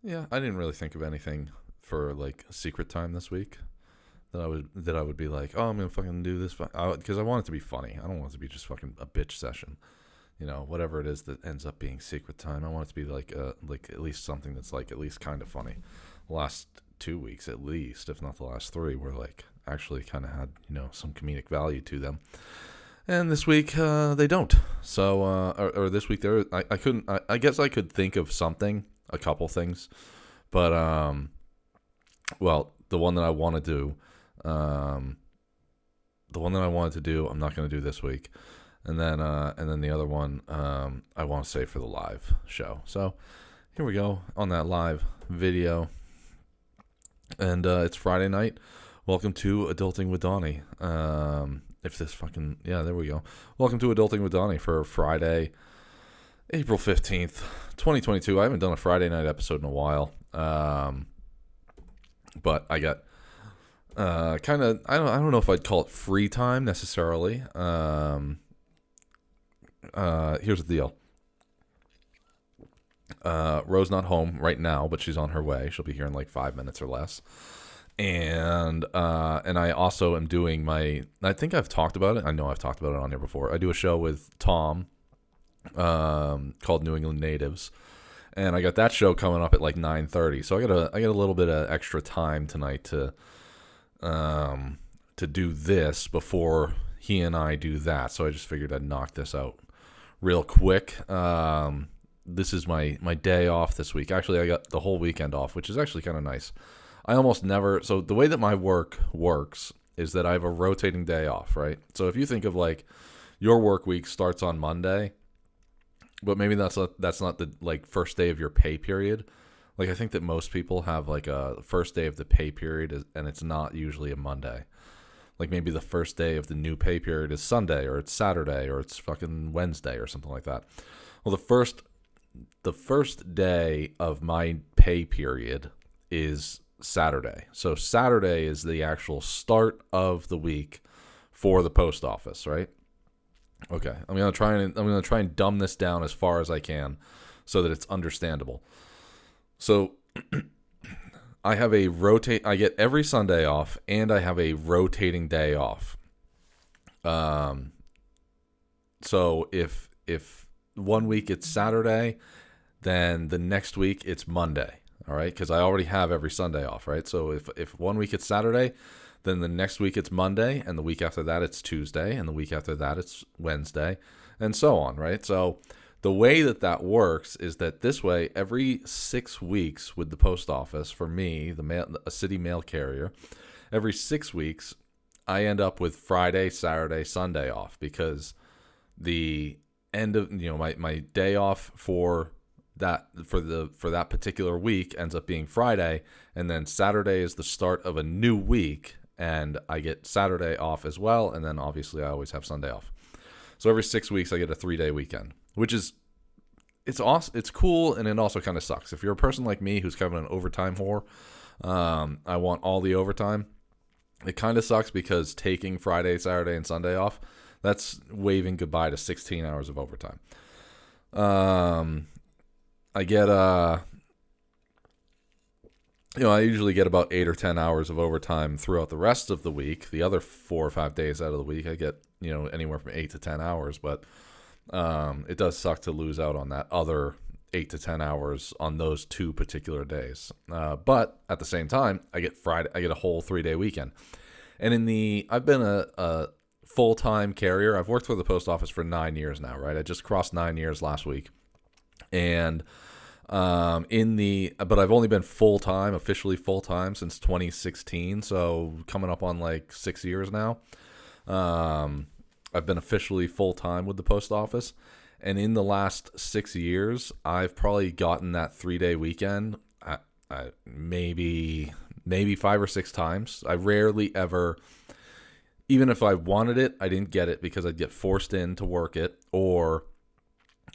Yeah, I didn't really think of anything for like secret time this week that I would be like, oh, I'm gonna fucking do this because I want it to be funny. I don't want it to be just fucking a bitch session. Whatever it is that ends up being secret time, I want it to be like at least something that's like at least kind of funny. The last 2 weeks, at least, if not the last three, were like actually kind of had some comedic value to them. And this week they don't. So or this week I couldn't. I guess I could think of something, a couple things, but well, the one that I want to do, um, I'm not going to do this week, and then the other one, I want to save for the live show. So here we go on that live video, and it's Friday night. Welcome to Adulting with Donnie. If this fucking there we go. Welcome to Adulting with Donnie for Friday, April 15th, 2022. I haven't done a Friday night episode in a while. But I got kind of I don't know if I'd call it free time necessarily. Here's the deal. Rose not home right now, but she's on her way. She'll be here in like 5 minutes or less. And I also am doing I think I've talked about it. I know I've talked about it on here before. I do a show with Tom called New England Natives. And I got that show coming up at like 9:30. So I got a little bit of extra time tonight to do this before he and I do that. So I just figured I'd knock this out real quick. This is my day off this week. Actually, I got the whole weekend off, which is actually kind of nice. I almost never. So the way that my work works is that I have a rotating day off, right? So if you think of like your work week starts on Monday, but maybe that's not the like first day of your pay period. Like I think that most people have like a first day of the pay period, and it's not usually a Monday. Like maybe the first day of the new pay period is Sunday, or it's Saturday, or it's fucking Wednesday, or something like that. Well, the first day of my pay period is Saturday. So Saturday is the actual start of the week for the post office, right? Okay, I'm gonna try and dumb this down as far as I can, so that it's understandable. So, I get every Sunday off, and I have a rotating day off. So if 1 week it's Saturday, then the next week it's Monday. All right, because I already have every Sunday off, right? So if 1 week it's Saturday, then the next week it's Monday, and the week after that it's Tuesday, and the week after that it's Wednesday, and so on, right? So the way that works is that this way, every 6 weeks with the post office, for me, a city mail carrier, every 6 weeks I end up with Friday, Saturday, Sunday off, because the end of my day off for that particular week ends up being Friday, and then Saturday is the start of a new week. And I get Saturday off as well, and then obviously I always have Sunday off. So every 6 weeks I get a 3-day weekend, which is it's awesome. It's cool, and it also kind of sucks. If you're a person like me who's kind of an overtime whore, I want all the overtime. It kind of sucks because taking Friday, Saturday, and Sunday off, that's waving goodbye to 16 hours of overtime. I get I usually get about 8 or 10 hours of overtime throughout the rest of the week. The other 4 or 5 days out of the week, I get, anywhere from 8 to 10 hours. But it does suck to lose out on that other 8 to 10 hours on those 2 particular days. But at the same time, I get a whole 3-day weekend. And I've been a full-time carrier. I've worked for the post office for 9 years now, right? I just crossed 9 years last week. And but I've only been officially full-time since 2016, so coming up on like 6 years now. I've been officially full-time with the post office, and in the last 6 years I've probably gotten that 3-day weekend maybe 5 or 6 times. I rarely ever, even if I wanted it, I didn't get it because I'd get forced in to work it, or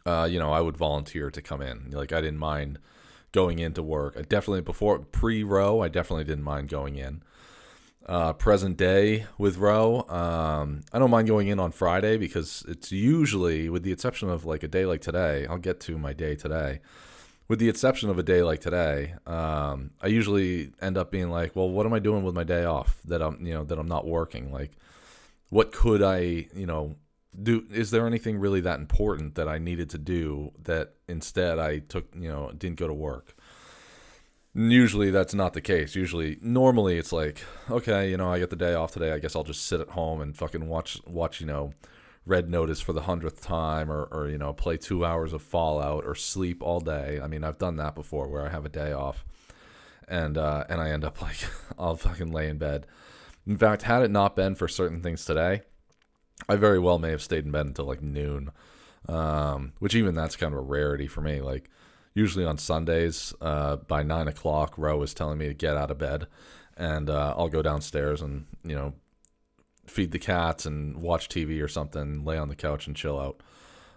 I would volunteer to come in. Like, I didn't mind going into work. I definitely, before pre-Roe, I definitely didn't mind going in. Present day with Roe, I don't mind going in on Friday because it's usually, with the exception of like a day like today, I'll get to my day today, with the exception of a day like today, I usually end up being like, well, what am I doing with my day off that I'm not working? Like, what could I, do? Is there anything really that important that I needed to do that instead I took, didn't go to work? And usually that's not the case. Normally it's like, okay, I get the day off today. I guess I'll just sit at home and fucking watch, Red Notice for the 100th time, or play 2 hours of Fallout, or sleep all day. I mean, I've done that before where I have a day off, and I end up like I'll fucking lay in bed. In fact, had it not been for certain things today, I very well may have stayed in bed until like noon, which even that's kind of a rarity for me. Like usually on Sundays, by 9 o'clock, Ro is telling me to get out of bed, and I'll go downstairs and feed the cats and watch TV or something, lay on the couch and chill out.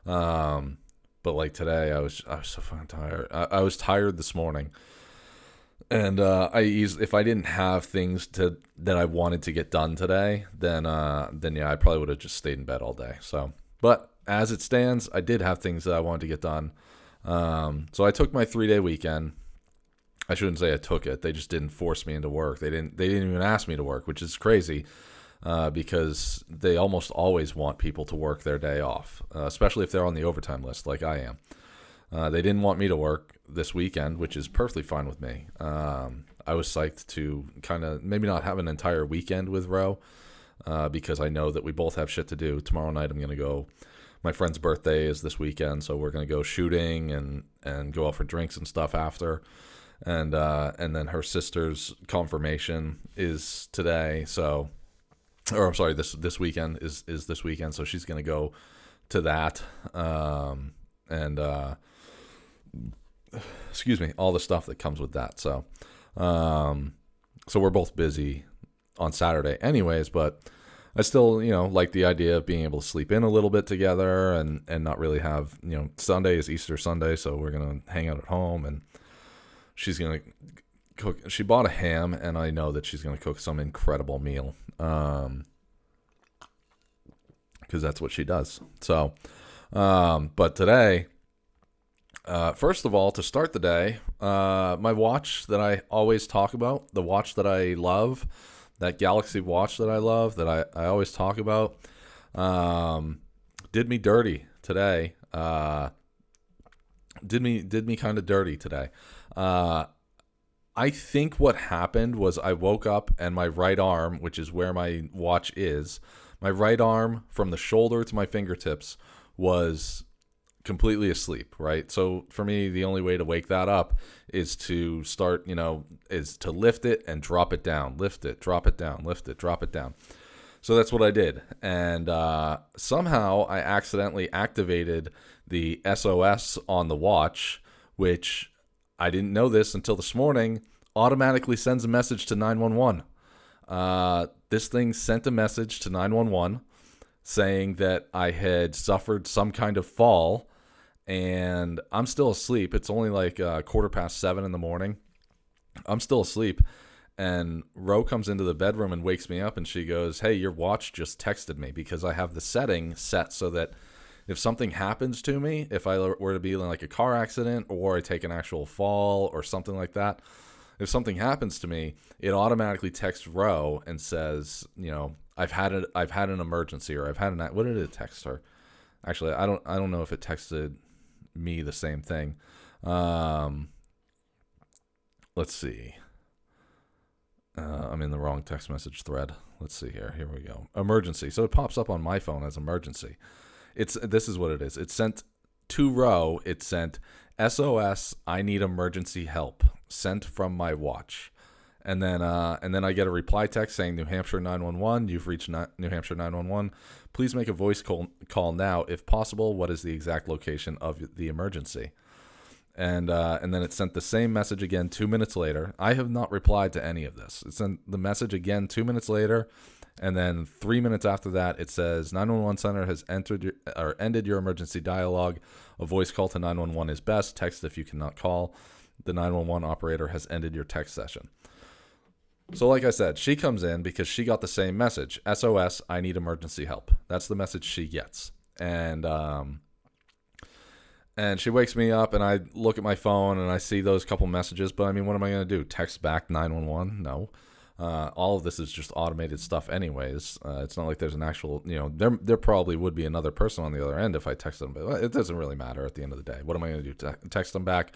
But like today, I was so fucking tired. I was tired this morning, and if I didn't have things that I wanted to get done today, then yeah, I probably would have just stayed in bed all day. So, but as it stands, I did have things that I wanted to get done. So I took my 3-day weekend. I shouldn't say I took it. They just didn't force me into work. They didn't even ask me to work, which is crazy. Because they almost always want people to work their day off, especially if they're on the overtime list like I am. They didn't want me to work this weekend, which is perfectly fine with me. I was psyched to kind of maybe not have an entire weekend with Ro, because I know that we both have shit to do. Tomorrow night I'm going to go, my friend's birthday is this weekend, so we're going to go shooting and go out for drinks and stuff after. And then her sister's confirmation is today, so... Or I'm sorry, this weekend is this weekend, so she's gonna go to that, excuse me, all the stuff that comes with that. So, so we're both busy on Saturday, anyways. But I still, like the idea of being able to sleep in a little bit together and not really have, Sunday is Easter Sunday, so we're gonna hang out at home, and she's gonna cook. She bought a ham, and I know that she's gonna cook some incredible meal. Because that's what she does. So, but today, first of all, to start the day, my watch that I always talk about, the watch that I love, that Galaxy watch that I love, that I always talk about, did me dirty today. Did me kind of dirty today. I think what happened was I woke up and my right arm, which is where my watch is, my right arm from the shoulder to my fingertips was completely asleep, right? So for me, the only way to wake that up is to start, is to lift it and drop it down, lift it, drop it down, lift it, drop it down. So that's what I did. And somehow I accidentally activated the SOS on the watch, which... I didn't know this until this morning, automatically sends a message to 911. This thing sent a message to 911 saying that I had suffered some kind of fall, and I'm still asleep. It's only like 7:15 in the morning. I'm still asleep, and Ro comes into the bedroom and wakes me up, and she goes, "Hey, your watch just texted me," because I have the setting set so that if something happens to me, if I were to be in like a car accident or I take an actual fall or something like that, if something happens to me, it automatically texts Ro and says, I've had an emergency, or what did it text her? Actually, I don't know if it texted me the same thing. Let's see. I'm in the wrong text message thread. Let's see here. Here we go. Emergency. So it pops up on my phone as emergency. This is what it is. It sent to Ro. It sent SOS. I need emergency help. Sent from my watch, and then I get a reply text saying New Hampshire 911. You've reached New Hampshire 911. Please make a voice call now, if possible. What is the exact location of the emergency? And then it sent the same message again 2 minutes later. I have not replied to any of this. It sent the message again 2 minutes later. And then 3 minutes after that, it says 911 center has ended your emergency dialogue. A voice call to 911 is best. Text if you cannot call. The 911 operator has ended your text session. So like I said, she comes in because she got the same message. SOS, I need emergency help. That's the message she gets. And And she wakes me up, and I look at my phone, and I see those couple messages. But I mean, what am I going to do? Text back 911? No. All of this is just automated stuff, anyways. It's not like there's an actual, there probably would be another person on the other end if I text them, but it doesn't really matter at the end of the day. What am I going to do? Text them back?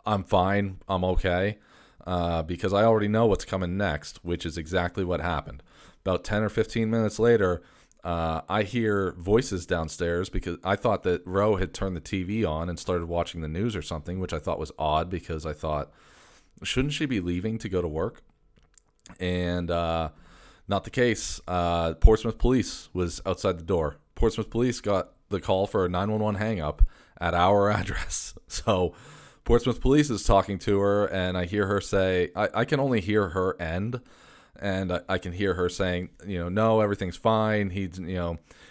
I'm fine. I'm okay. Because I already know what's coming next, which is exactly what happened. About 10 or 15 minutes later, I hear voices downstairs because I thought that Ro had turned the TV on and started watching the news or something, which I thought was odd because I thought, shouldn't she be leaving to go to work? And not the case. Portsmouth Police was outside the door. Portsmouth Police got the call for a 911 hang-up at our address. So Portsmouth Police is talking to her, and I hear her say, I can only hear her end. And I can hear her saying, no, everything's fine.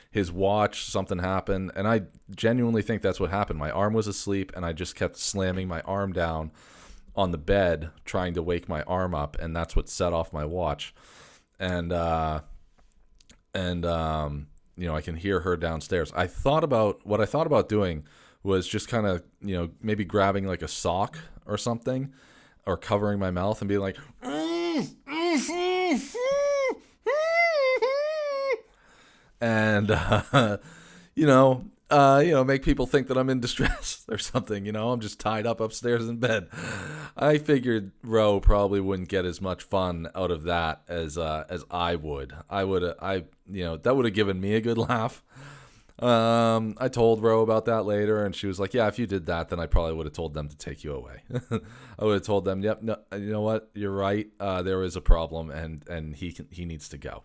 His watch, something happened. And I genuinely think that's what happened. My arm was asleep, and I just kept slamming my arm down on the bed, trying to wake my arm up. And that's what set off my watch. And I can hear her downstairs. What I thought about doing was just kind of, maybe grabbing like a sock or something, or covering my mouth and being like, and make people think that I'm in distress or something. I'm just tied up upstairs in bed. I figured Ro probably wouldn't get as much fun out of that as I would. That would have given me a good laugh. I told Ro about that later, and she was like, yeah, if you did that, then I probably would have told them to take you away. I would have told them, yep, no, you know what, you're right, there is a problem, and he needs to go.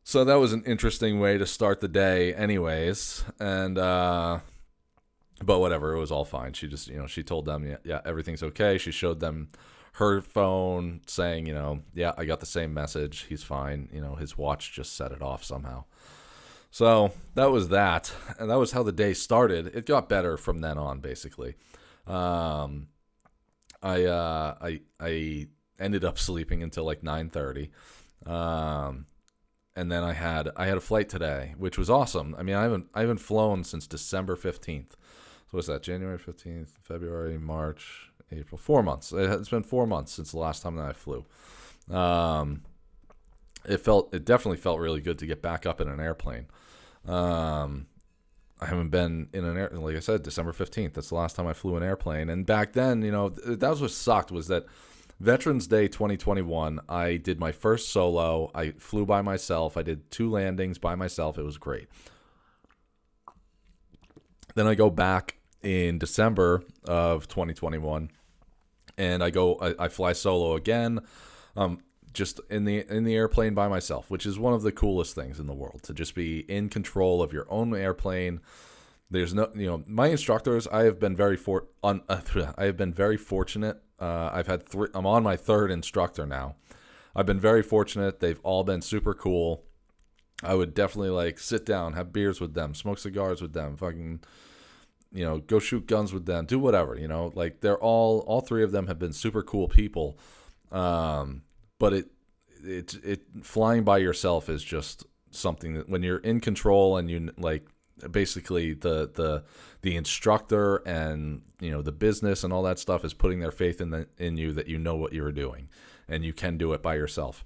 So that was an interesting way to start the day anyways, and but whatever, it was all fine. She just, she told them, yeah, everything's okay. She showed them her phone saying, yeah, I got the same message, he's fine, his watch just set it off somehow. So that was that, and that was how the day started. It got better from then on, basically. I ended up sleeping until like 9:30, and then I had a flight today, which was awesome. I mean, I haven't flown since December 15th. So what's that? January 15th, February, March, April. 4 months. It's been 4 months since the last time that I flew. It definitely felt really good to get back up in an airplane. I haven't been in an air, like I said, December 15th. That's the last time I flew an airplane. And back then, that was what sucked, was that Veterans Day 2021, I did my first solo. I flew by myself. I did 2 landings by myself. It was great. Then I go back in December of 2021, and I fly solo again. Just in the airplane by myself, which is one of the coolest things in the world, to just be in control of your own airplane. There's no, my instructors, I have been very fortunate. I've had 3. I'm on my 3rd instructor now. I've been very fortunate. They've all been super cool. I would definitely sit down, have beers with them, smoke cigars with them, fucking, go shoot guns with them, do whatever. They're all 3 of them have been super cool people. But it flying by yourself is just something that, when you're in control and basically the instructor and the business and all that stuff is putting their faith in you, that what you're doing and you can do it by yourself.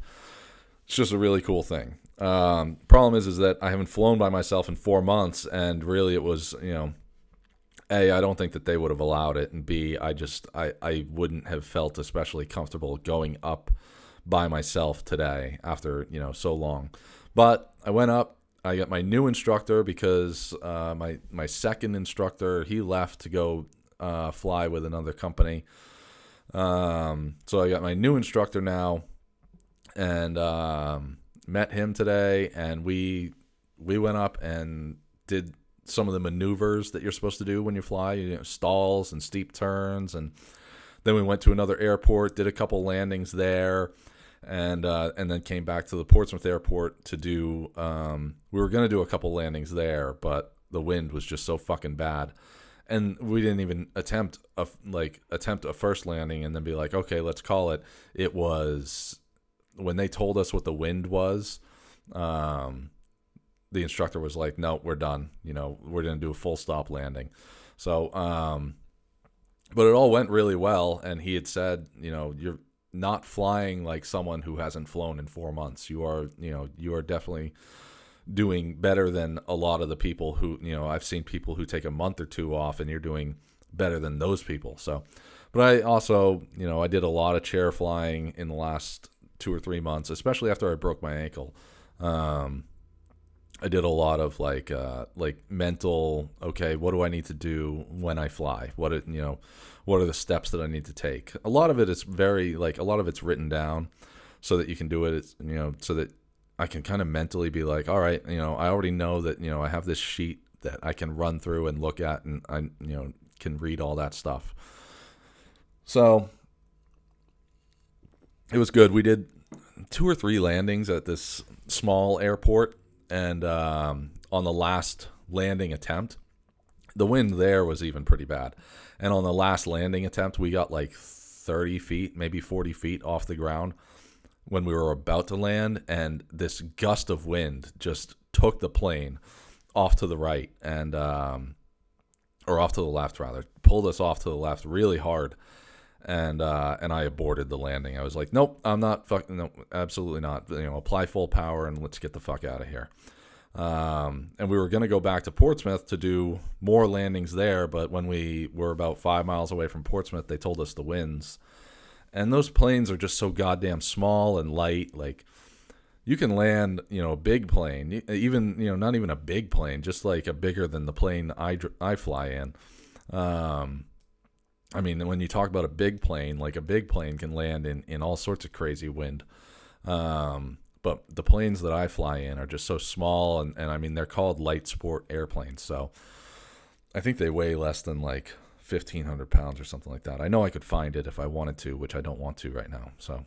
It's just a really cool thing. Problem is that I haven't flown by myself in 4 months, and really it was A, I don't think that they would have allowed it, and B, I wouldn't have felt especially comfortable going up by myself today after so long. But I went up. I got my new instructor because my second instructor, he left to go fly with another company. So I got my new instructor now, and met him today, and we went up and did some of the maneuvers that you're supposed to do when you fly, stalls and steep turns, and then we went to another airport, did a couple landings there, and then came back to the Portsmouth airport to do. We were gonna do a couple landings there, but the wind was just so fucking bad, and we didn't even attempt a first landing and then be like, okay, let's call it. It was when they told us what the wind was. the instructor was like, no, we're done. We're going to do a full stop landing. So, but it all went really well. And he had said, you're not flying like someone who hasn't flown in 4 months. You are definitely doing better than a lot of the people who, I've seen people who take a month or two off, and you're doing better than those people. So, but I also, I did a lot of chair flying in the last 2 or 3 months, especially after I broke my ankle. I did a lot of like mental, okay, what do I need to do when I fly? What are the steps that I need to take? A lot of it is a lot of it's written down so that you can do it, so that I can kind of mentally be like, all right, I already know that, I have this sheet that I can run through and look at, and I, can read all that stuff. So it was good. We did 2 or 3 landings at this small airport, and on the last landing attempt, the wind there was even pretty bad. And on the last landing attempt, we got like 30 feet, maybe 40 feet off the ground when we were about to land, and this gust of wind just took the plane off to the right, and or off to the left rather, pulled us off to the left really hard, and I aborted the landing. I was like, nope, I'm not fucking, no, absolutely not. Apply full power and let's get the fuck out of here. And we were going to go back to Portsmouth to do more landings there, but when we were about 5 miles away from Portsmouth, they told us the winds. And those planes are just so goddamn small and light. Like, you can land, a big plane, even, not even a big plane, just like a bigger than the plane I fly in. I mean, when you talk about a big plane, like a big plane can land in all sorts of crazy wind. But the planes that I fly in are just so small, and I mean, they're called light sport airplanes. So I think they weigh less than like 1,500 pounds or something like that. I know I could find it if I wanted to, which I don't want to right now. So,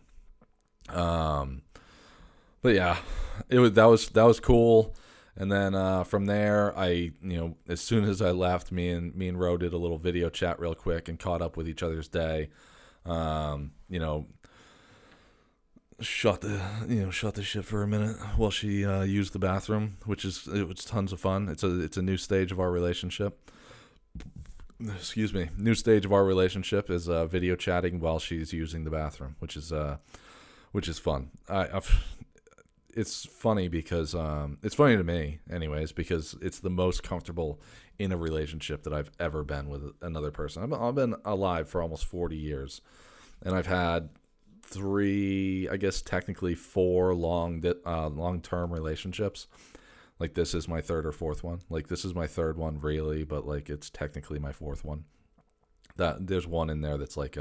but yeah, that was cool. And then from there, I as soon as I left, me and Ro did a little video chat real quick and caught up with each other's day. Shut the shit for a minute while she used the bathroom, it was tons of fun. It's a new stage of our relationship. Excuse me. New stage of our relationship is video chatting while she's using the bathroom, which is fun. It's funny because it's funny to me, anyways, because it's the most comfortable in a relationship that I've ever been with another person. I've been alive for almost 40 years, and I've had 3, I guess technically 4 long-term relationships. Like, this is my 3rd or 4th one. Like, this is my 3rd one, really, but like, it's technically my 4th one. That there's one in there that's like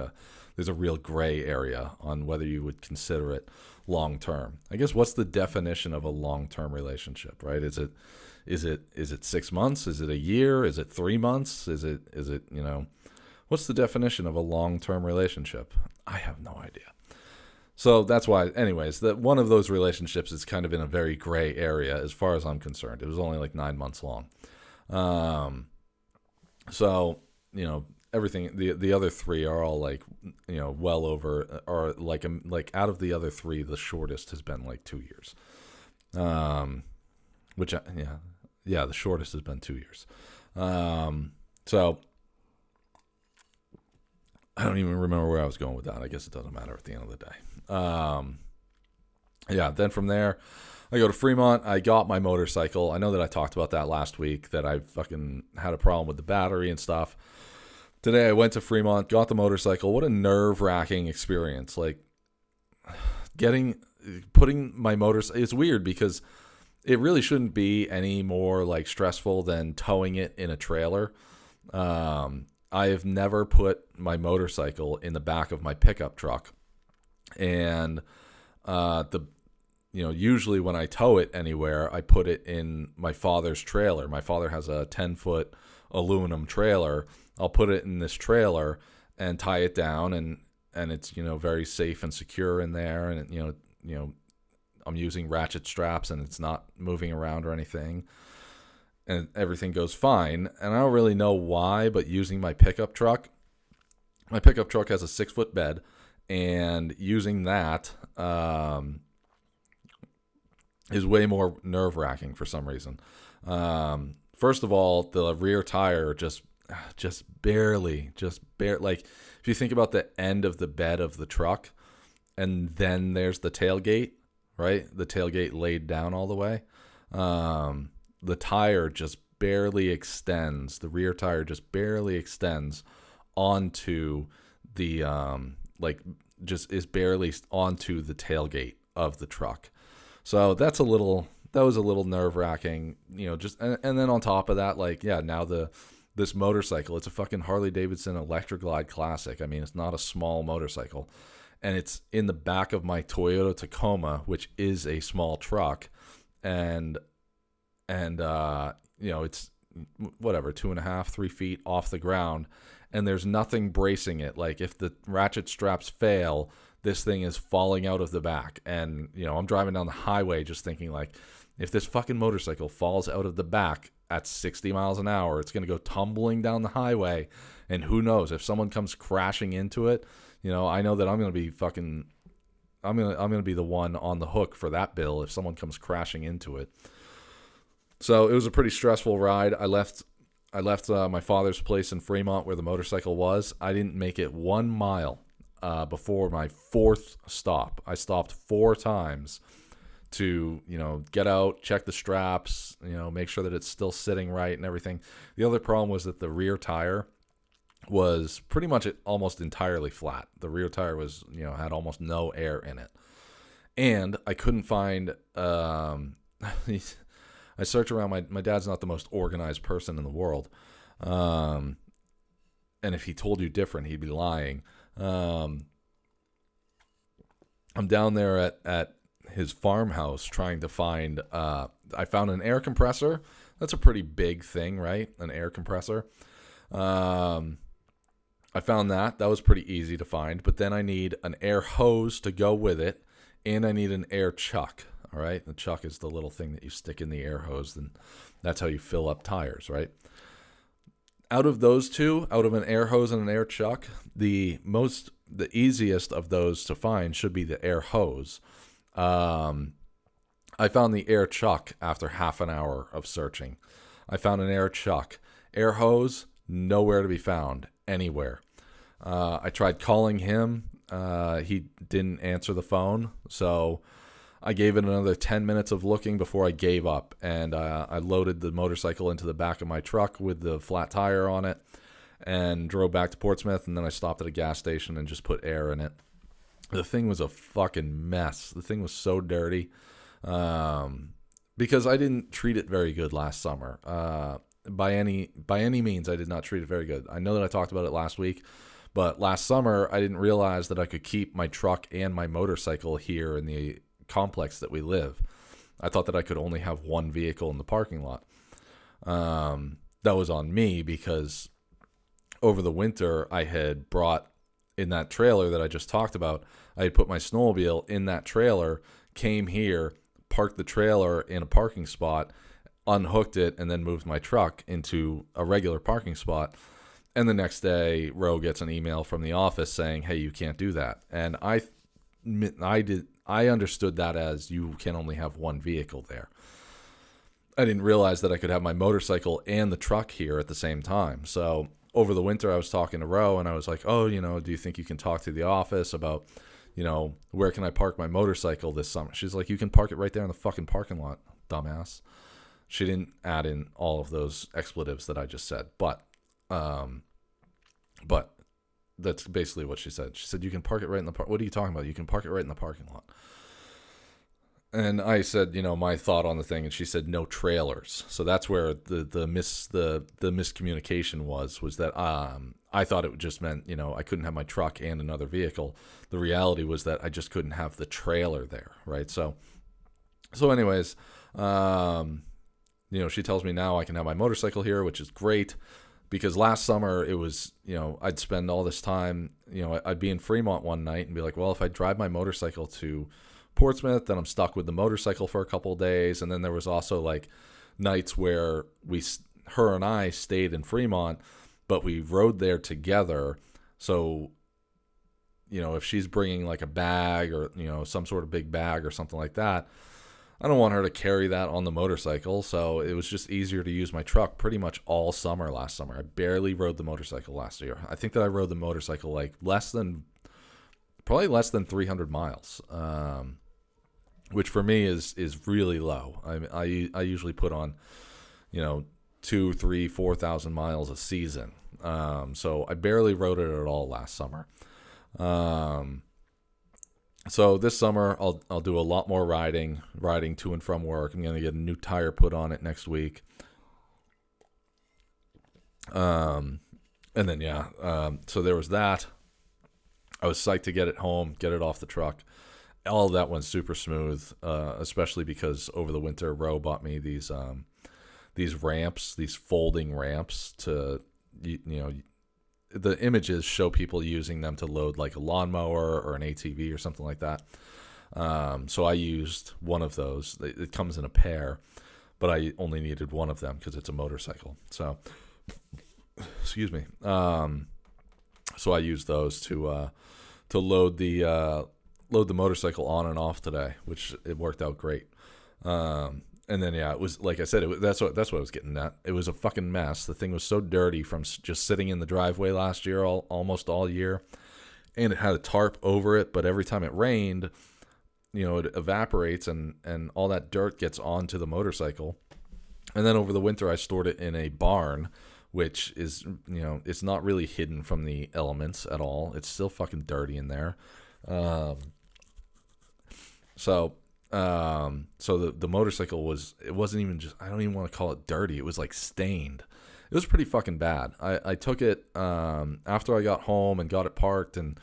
there's a real gray area on whether you would consider it long term. I guess, what's the definition of a long term relationship, right? Is it 6 months? Is it a year? Is it 3 months? Is it what's the definition of a long term relationship? I have no idea. So that's why, anyways, that one of those relationships is kind of in a very gray area as far as I'm concerned. It was only like 9 months long. So, everything, the other 3 are all like, well over, or like out of the other 3, the shortest has been like 2 years. Which, the shortest has been 2 years. So I don't even remember where I was going with that. I guess it doesn't matter at the end of the day. Then from there, I go to Fremont. I got my motorcycle. I know that I talked about that last week, that I fucking had a problem with the battery and stuff. Today I went to Fremont, got the motorcycle. What a nerve-wracking experience. Like, putting my motorcycle, it's weird because it really shouldn't be any more like stressful than towing it in a trailer. I have never put my motorcycle in the back of my pickup truck, and usually when I tow it anywhere, I put it in my father's trailer. My father has a 10-foot aluminum trailer. I'll put it in this trailer and tie it down, and it's very safe and secure in there, and I'm using ratchet straps and it's not moving around or anything, and everything goes fine. And I don't really know why, but using my pickup truck has a 6-foot bed, and using that, is way more nerve-wracking for some reason. First of all, the rear tire just barely, like if you think about the end of the bed of the truck, and then there's the tailgate, right? The tailgate laid down all the way. The tire just barely extends. The rear tire just barely extends onto the just is barely onto the tailgate of the truck. So that was a little nerve-wracking, just and then on top of that, now this motorcycle, it's a fucking Harley Davidson Electroglide Classic. I mean, it's not a small motorcycle, and it's in the back of my Toyota Tacoma, which is a small truck, and it's whatever, 2.5, 3 feet off the ground, and there's nothing bracing it. Like if the ratchet straps fail, this thing is falling out of the back. And, I'm driving down the highway just thinking like, if this fucking motorcycle falls out of the back at 60 miles an hour, it's going to go tumbling down the highway. And who knows, if someone comes crashing into it, I know that I'm going to be I'm going to be the one on the hook for that bill if someone comes crashing into it. So it was a pretty stressful ride. I left my father's place in Fremont where the motorcycle was. I didn't make it 1 mile before my 4th stop. I stopped 4 times to, get out, check the straps, make sure that it's still sitting right and everything. The other problem was that the rear tire was pretty much almost entirely flat. The rear tire was, had almost no air in it. And I couldn't find, I searched around. My dad's not the most organized person in the world. And if he told you different, he'd be lying. I'm down there at his farmhouse trying to find, I found an air compressor. That's a pretty big thing, right? An air compressor. I found that. That was pretty easy to find. But then I need an air hose to go with it, and I need an air chuck. All right, the chuck is the little thing that you stick in the air hose, and that's how you fill up tires, right? Out of those two, out of an air hose and an air chuck, the easiest of those to find should be the air hose. I found the air chuck after half an hour of searching. I found an air chuck. Air hose, nowhere to be found, anywhere. I tried calling him. He didn't answer the phone, so I gave it another 10 minutes of looking before I gave up, and I loaded the motorcycle into the back of my truck with the flat tire on it and drove back to Portsmouth, and then I stopped at a gas station and just put air in it. The thing was a fucking mess. The thing was so dirty because I didn't treat it very good last summer. By any means, I did not treat it very good. I know that I talked about it last week, but last summer I didn't realize that I could keep my truck and my motorcycle here in the complex that we live. I thought that I could only have one vehicle in the parking lot. That was on me because over the winter I had brought in that trailer that I just talked about. I had put my snowmobile in that trailer, came here, parked the trailer in a parking spot, unhooked it, and then moved my truck into a regular parking spot. And the next day, Ro gets an email from the office saying, "Hey, you can't do that." And I understood that as you can only have one vehicle there. I didn't realize that I could have my motorcycle and the truck here at the same time. So over the winter, I was talking to Ro, and I was like, "Oh, do you think you can talk to the office about, where can I park my motorcycle this summer?" She's like, "You can park it right there in the fucking parking lot, dumbass." She didn't add in all of those expletives that I just said, but that's basically what she said. She said, "You can park it right in the park." What are you talking about? You can park it right in the parking lot. And I said, my thought on the thing, and she said, "No trailers." So that's where the miscommunication was that I thought it just meant, I couldn't have my truck and another vehicle. The reality was that I just couldn't have the trailer there, right? So anyways, she tells me now I can have my motorcycle here, which is great. Because last summer it was, I'd spend all this time, I'd be in Fremont one night and be like, well, if I drive my motorcycle to Portsmouth, then I'm stuck with the motorcycle for a couple of days. And then there was also like nights where her and I stayed in Fremont, but we rode there together. So, if she's bringing like a bag or, some sort of big bag or something like that, I don't want her to carry that on the motorcycle, so it was just easier to use my truck pretty much all summer last summer. I barely rode the motorcycle last year. I think that I rode the motorcycle like probably less than 300 miles, which for me is really low. I usually put on, 2, 3, 4,000 miles a season. So I barely rode it at all last summer. So this summer I'll do a lot more riding to and from work. I'm going to get a new tire put on it next week. And then so there was that. I was psyched to get it home, get it off the truck. All of that went super smooth, especially because over the winter, Ro bought me these ramps, these folding ramps to, the images show people using them to load like a lawnmower or an ATV or something like that. So I used one of those. It comes in a pair, but I only needed one of them because it's a motorcycle. So, excuse me. So I used those to load the motorcycle on and off today, which it worked out great. And then, it was, like I said, that's what I was getting at. It was a fucking mess. The thing was so dirty from just sitting in the driveway last year, almost all year. And it had a tarp over it, but every time it rained, it evaporates and all that dirt gets onto the motorcycle. And then over the winter, I stored it in a barn, which is, it's not really hidden from the elements at all. It's still fucking dirty in there. So the motorcycle it wasn't even just, I don't even want to call it dirty. It was like stained. It was pretty fucking bad. I took it, after I got home and got it parked and,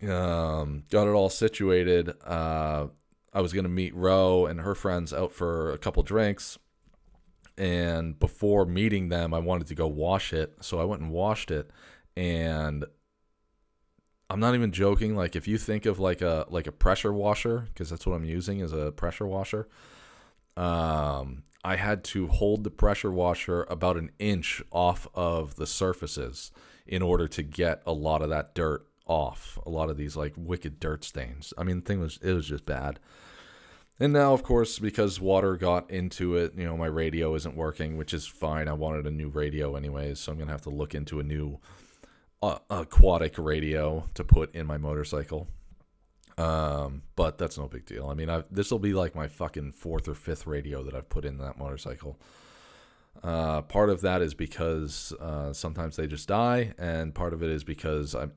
got it all situated. I was going to meet Ro and her friends out for a couple drinks. And before meeting them, I wanted to go wash it. So I went and washed it, and I'm not even joking. Like, if you think of like a pressure washer, because that's what I'm using is a pressure washer. I had to hold the pressure washer about an inch off of the surfaces in order to get a lot of that dirt off. A lot of these like wicked dirt stains. I mean, it was just bad. And now, of course, because water got into it, my radio isn't working, which is fine. I wanted a new radio anyways, so I'm going to have to look into a new aquatic radio to put in my motorcycle. But that's no big deal. I mean, this will be like my fucking 4th or 5th radio that I've put in that motorcycle. Part of that is because sometimes they just die, and part of it is because I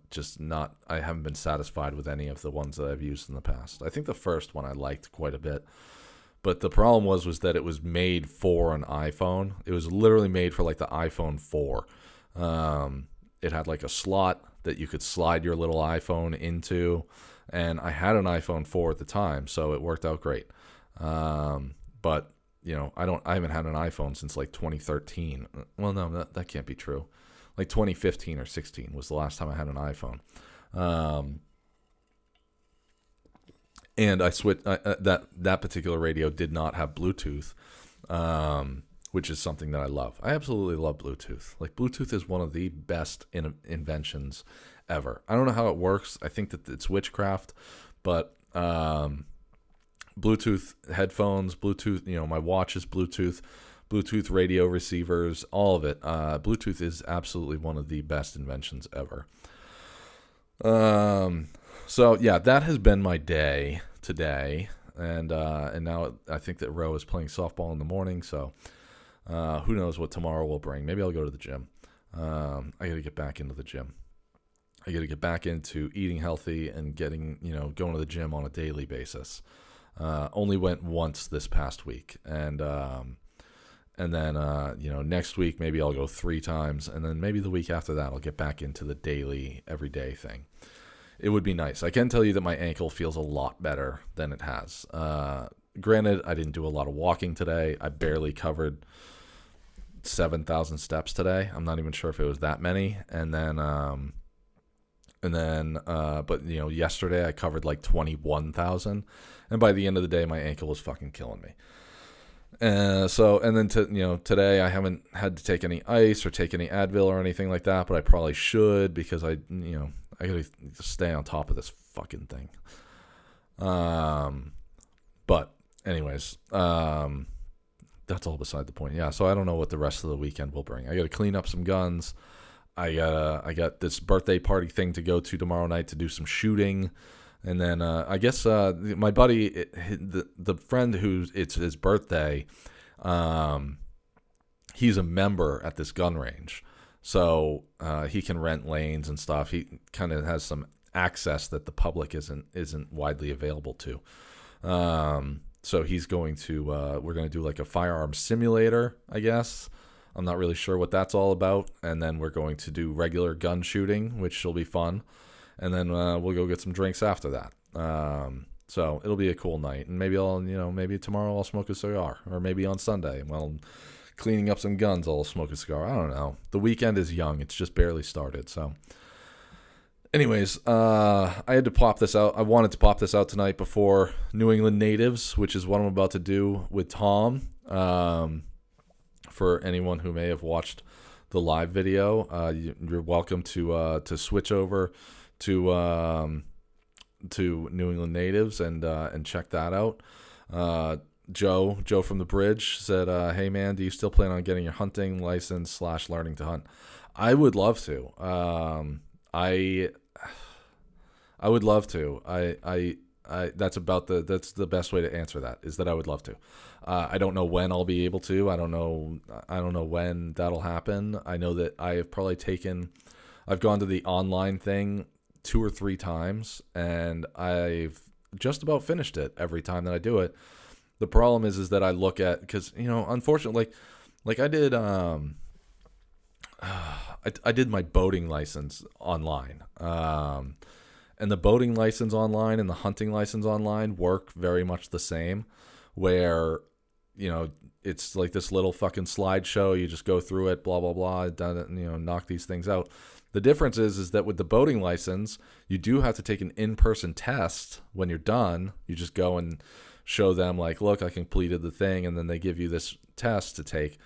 haven't been satisfied with any of the ones that I've used in the past. I think the first one I liked quite a bit, but the problem was that it was made for an iPhone. It was literally made for like the iPhone 4. It had like a slot that you could slide your little iPhone into, and I had an iPhone 4 at the time, so it worked out great. But I haven't had an iPhone since like 2013. Well, no, that can't be true. Like 2015 or 16 was the last time I had an iPhone. And I switched, that particular radio did not have Bluetooth, which is something that I love. I absolutely love Bluetooth. Like, Bluetooth is one of the best inventions ever. I don't know how it works. I think that it's witchcraft, but Bluetooth headphones, Bluetooth, my watch is Bluetooth radio receivers, all of it. Bluetooth is absolutely one of the best inventions ever. So yeah, that has been my day today. And now I think that Ro is playing softball in the morning. So, who knows what tomorrow will bring. Maybe I'll go to the gym. I got to get back into the gym. I got to get back into eating healthy and going to the gym on a daily basis. Only went once this past week, and then next week maybe I'll go 3 times, and then maybe the week after that I'll get back into the daily, everyday thing. It would be nice. I can tell you that my ankle feels a lot better than it has. Granted, I didn't do a lot of walking today. I barely covered 7,000 steps today. I'm not even sure if it was that many, but yesterday I covered like 21,000, and by the end of the day, my ankle was fucking killing me. Today I haven't had to take any ice or take any Advil or anything like that, but I probably should, because I gotta stay on top of this fucking thing. But anyways, that's all beside the point. Yeah, so I don't know what the rest of the weekend will bring. I got to clean up some guns. I got this birthday party thing to go to tomorrow night to do some shooting. And then I guess my buddy, the friend who it's his birthday, he's a member at this gun range. So he can rent lanes and stuff. He kind of has some access that the public isn't widely available to. So he's going to we're going to do like a firearm simulator, I guess. I'm not really sure what that's all about. And then we're going to do regular gun shooting, which will be fun. And then we'll go get some drinks after that. So it'll be a cool night. And maybe maybe tomorrow I'll smoke a cigar, or maybe on Sunday while I'm cleaning up some guns, I'll smoke a cigar. I don't know. The weekend is young. It's just barely started. So anyways, I had to pop this out. I wanted to pop this out tonight before New England Natives, which is what I'm about to do with Tom. For anyone who may have watched the live video, you're welcome to switch over to New England Natives and check that out. Joe from the Bridge said, "Hey man, do you still plan on getting your hunting license / learning to hunt?" I would love to. I would love to. That's the best way to answer that, is that I would love to. I don't know when I'll be able to. I don't know when that'll happen. I know that I've gone to the online thing 2 or 3 times, and I've just about finished it every time that I do it. The problem is that I look at, because, unfortunately, like I did, I did my boating license online, and the boating license online and the hunting license online work very much the same, where, it's like this little fucking slideshow. You just go through it, blah, blah, blah, knock these things out. The difference is that with the boating license, you do have to take an in-person test when you're done. You just go and show them, like, look, I completed the thing, and then they give you this test to take.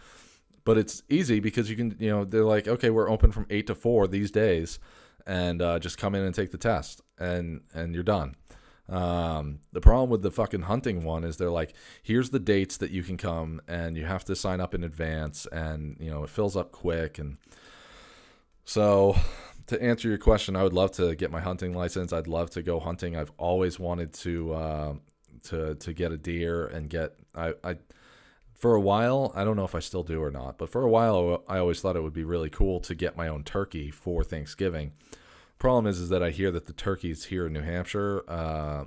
But it's easy because you can, they're like, okay, we're open from 8 to 4 these days, and just come in and take the test, and you're done. The problem with the fucking hunting one is they're like, here's the dates that you can come, and you have to sign up in advance, and, it fills up quick. And so to answer your question, I would love to get my hunting license. I'd love to go hunting. I've always wanted to get a deer and I for a while, I don't know if I still do or not, but for a while I always thought it would be really cool to get my own turkey for Thanksgiving. Problem is that I hear that the turkeys here in New Hampshire,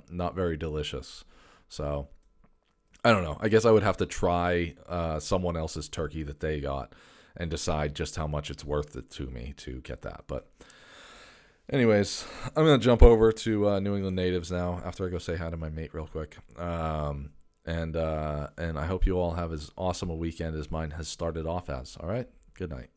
not very delicious. So I don't know. I guess I would have to try someone else's turkey that they got and decide just how much it's worth it to me to get that. But anyways, I'm going to jump over to New England Natives now after I go say hi to my mate real quick. And I hope you all have as awesome a weekend as mine has started off as. All right? Good night.